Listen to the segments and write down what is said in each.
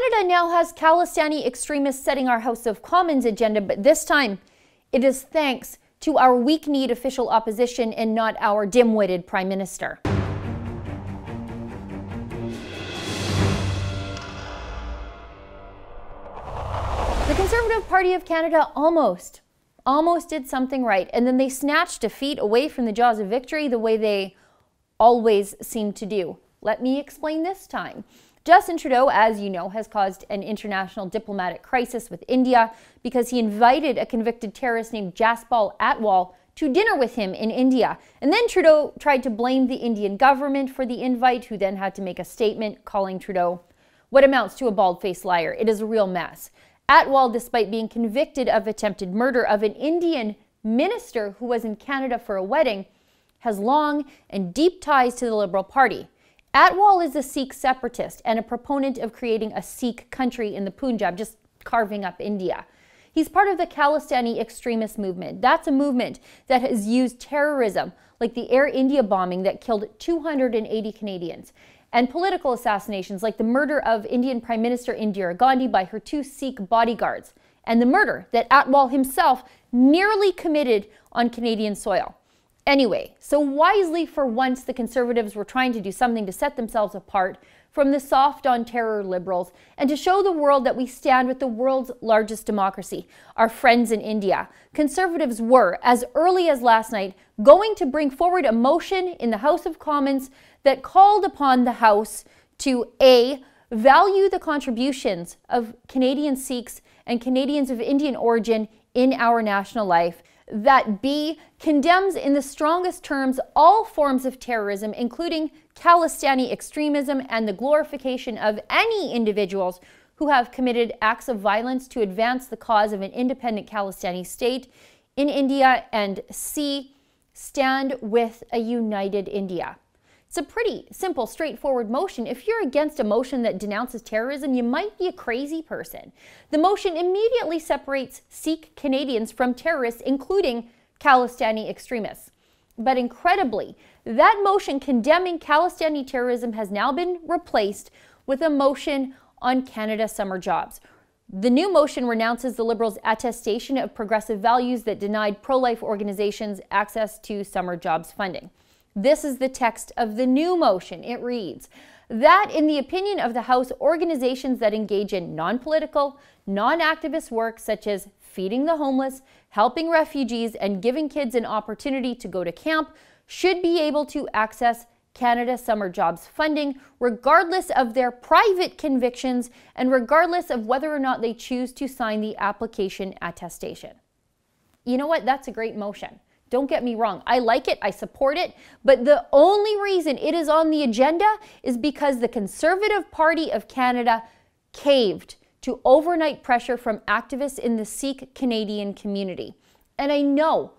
Canada now has Khalistani extremists setting our House of Commons agenda, but this time it is thanks to our weak-kneed official opposition and not our dim-witted Prime Minister. The Conservative Party of Canada almost did something right, and then they snatched defeat away from the jaws of victory the way they always seem to do. Let me explain this time. Justin Trudeau, as you know, has caused an international diplomatic crisis with India because he invited a convicted terrorist named Jaspal Atwal to dinner with him in India. And then Trudeau tried to blame the Indian government for the invite, who then had to make a statement calling Trudeau what amounts to a bald-faced liar. It is a real mess. Atwal, despite being convicted of attempted murder of an Indian minister who was in Canada for a wedding, has long and deep ties to the Liberal Party. Atwal is a Sikh separatist and a proponent of creating a Sikh country in the Punjab, just carving up India. He's part of the Khalistani extremist movement. That's a movement that has used terrorism, like the Air India bombing that killed 280 Canadians, and political assassinations like the murder of Indian Prime Minister Indira Gandhi by her 2 Sikh bodyguards, and the murder that Atwal himself nearly committed on Canadian soil. Anyway, so wisely for once, the Conservatives were trying to do something to set themselves apart from the soft-on-terror Liberals and to show the world that we stand with the world's largest democracy, our friends in India. Conservatives were, as early as last night, going to bring forward a motion in the House of Commons that called upon the House to A, value the contributions of Canadian Sikhs and Canadians of Indian origin in our national life, that B, condemns in the strongest terms all forms of terrorism, including Khalistani extremism and the glorification of any individuals who have committed acts of violence to advance the cause of an independent Khalistani state in India, and C, stand with a united India. It's a pretty simple, straightforward motion. If you're against a motion that denounces terrorism, you might be a crazy person. The motion immediately separates Sikh Canadians from terrorists, including Khalistani extremists. But incredibly, that motion condemning Khalistani terrorism has now been replaced with a motion on Canada summer jobs. The new motion renounces the Liberals' attestation of progressive values that denied pro-life organizations access to summer jobs funding. This is the text of the new motion. It reads, that in the opinion of the House, organizations that engage in non-political, non-activist work such as feeding the homeless, helping refugees, and giving kids an opportunity to go to camp should be able to access Canada Summer Jobs funding regardless of their private convictions and regardless of whether or not they choose to sign the application attestation. You know what? That's a great motion. Don't get me wrong, I like it, I support it, but the only reason it is on the agenda is because the Conservative Party of Canada caved to overnight pressure from activists in the Sikh Canadian community. And I know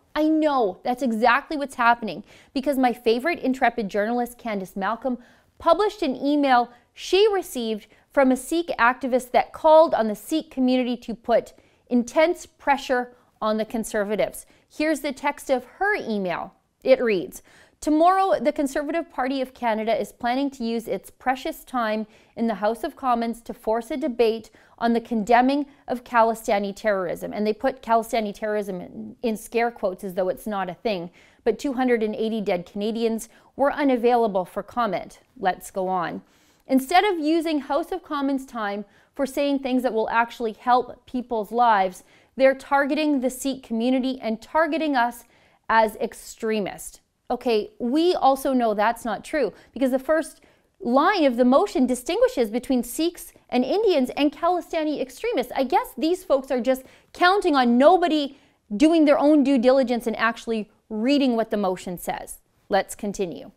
that's exactly what's happening because my favorite intrepid journalist, Candice Malcolm, published an email she received from a Sikh activist that called on the Sikh community to put intense pressure on the Conservatives. Here's the text of her email. It reads, tomorrow, the Conservative Party of Canada is planning to use its precious time in the House of Commons to force a debate on the condemning of Khalistani terrorism. And they put Khalistani terrorism in scare quotes as though it's not a thing. But 280 dead Canadians were unavailable for comment. Let's go on. Instead of using House of Commons time for saying things that will actually help people's lives, they're targeting the Sikh community and targeting us as extremists. Okay, we also know that's not true because the first line of the motion distinguishes between Sikhs and Indians and Khalistani extremists. I guess these folks are just counting on nobody doing their own due diligence and actually reading what the motion says. Let's continue.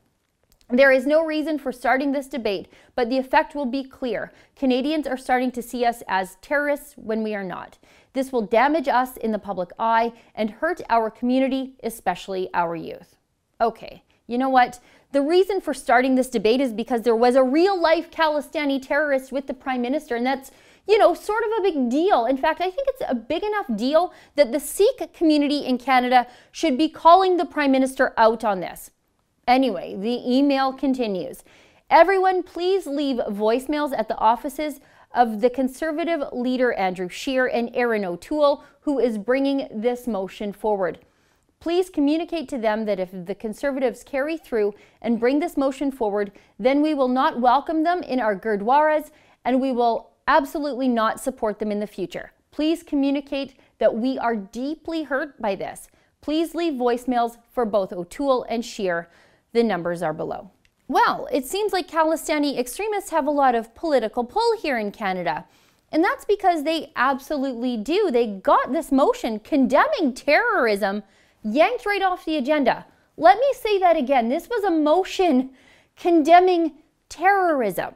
There is no reason for starting this debate, but the effect will be clear. Canadians are starting to see us as terrorists when we are not. This will damage us in the public eye and hurt our community, especially our youth. Okay, you know what? The reason for starting this debate is because there was a real-life Khalistani terrorist with the Prime Minister, and that's, sort of a big deal. In fact, I think it's a big enough deal that the Sikh community in Canada should be calling the Prime Minister out on this. Anyway, the email continues. Everyone, please leave voicemails at the offices of the Conservative leader Andrew Scheer and Erin O'Toole, who is bringing this motion forward. Please communicate to them that if the Conservatives carry through and bring this motion forward, then we will not welcome them in our gurdwaras and we will absolutely not support them in the future. Please communicate that we are deeply hurt by this. Please leave voicemails for both O'Toole and Scheer. The numbers are below. Well, it seems like Khalistani extremists have a lot of political pull here in Canada. And that's because they absolutely do. They got this motion condemning terrorism yanked right off the agenda. Let me say that again. This was a motion condemning terrorism.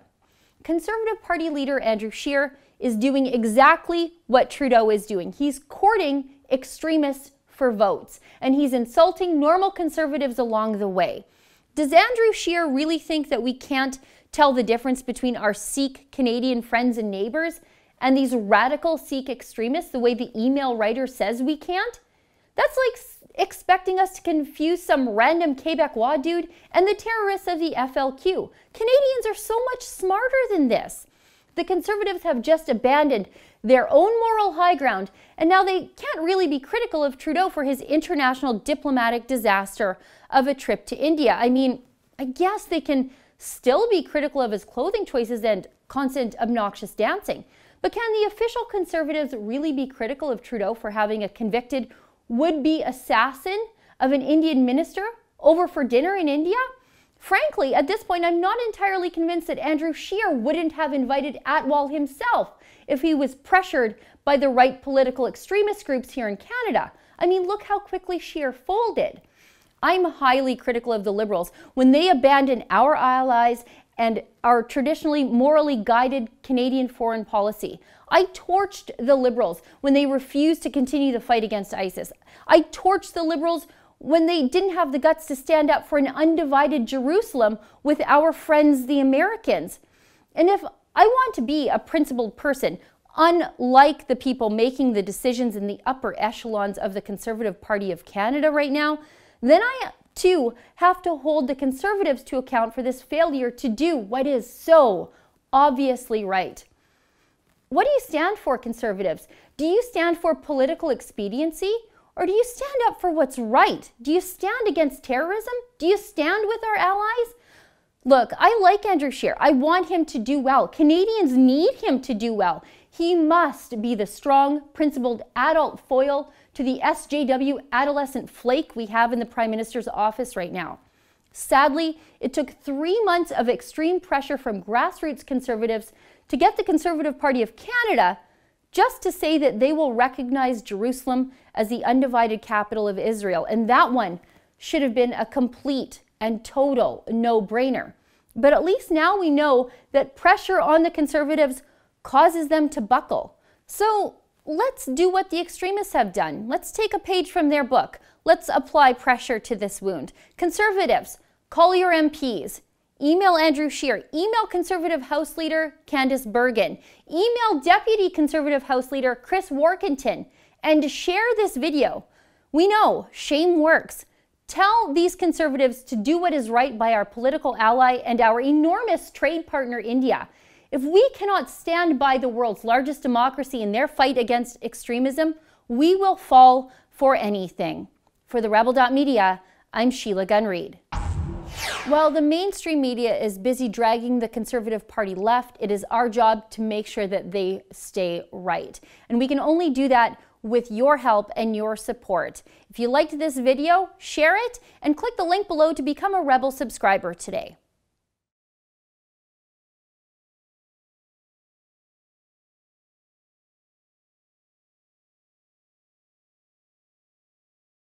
Conservative Party leader Andrew Scheer is doing exactly what Trudeau is doing. He's courting extremists for votes, and he's insulting normal Conservatives along the way. Does Andrew Scheer really think that we can't tell the difference between our Sikh Canadian friends and neighbors and these radical Sikh extremists the way the email writer says we can't? That's like expecting us to confuse some random Quebecois dude and the terrorists of the FLQ. Canadians are so much smarter than this. The Conservatives have just abandoned their own moral high ground, and now they can't really be critical of Trudeau for his international diplomatic disaster of a trip to India. I mean, I guess they can still be critical of his clothing choices and constant obnoxious dancing. But can the official Conservatives really be critical of Trudeau for having a convicted would-be assassin of an Indian minister over for dinner in India? Frankly, at this point, I'm not entirely convinced that Andrew Scheer wouldn't have invited Atwal himself if he was pressured by the right political extremist groups here in Canada. I mean, look how quickly Scheer folded. I'm highly critical of the Liberals when they abandon our allies and our traditionally morally guided Canadian foreign policy. I torched the Liberals when they refused to continue the fight against ISIS. I torched the Liberals when they didn't have the guts to stand up for an undivided Jerusalem with our friends, the Americans. And if I want to be a principled person, unlike the people making the decisions in the upper echelons of the Conservative Party of Canada right now, then I too have to hold the Conservatives to account for this failure to do what is so obviously right. What do you stand for, Conservatives? Do you stand for political expediency? Or do you stand up for what's right? Do you stand against terrorism? Do you stand with our allies? Look, I like Andrew Scheer. I want him to do well. Canadians need him to do well. He must be the strong, principled adult foil to the SJW adolescent flake we have in the Prime Minister's office right now. Sadly, it took 3 months of extreme pressure from grassroots Conservatives to get the Conservative Party of Canada just to say that they will recognize Jerusalem as the undivided capital of Israel. And that one should have been a complete and total no-brainer. But at least now we know that pressure on the Conservatives causes them to buckle. So let's do what the extremists have done. Let's take a page from their book. Let's apply pressure to this wound. Conservatives, call your MPs. Email Andrew Scheer. Email Conservative House Leader Candice Bergen. Email Deputy Conservative House Leader Chris Warkentin. And share this video. We know shame works. Tell these Conservatives to do what is right by our political ally and our enormous trade partner, India. If we cannot stand by the world's largest democracy in their fight against extremism, we will fall for anything. For the Rebel.media, I'm Sheila Gunn Reid. While the mainstream media is busy dragging the Conservative Party left, it is our job to make sure that they stay right. And we can only do that with your help and your support. If you liked this video, share it and click the link below to become a Rebel subscriber today.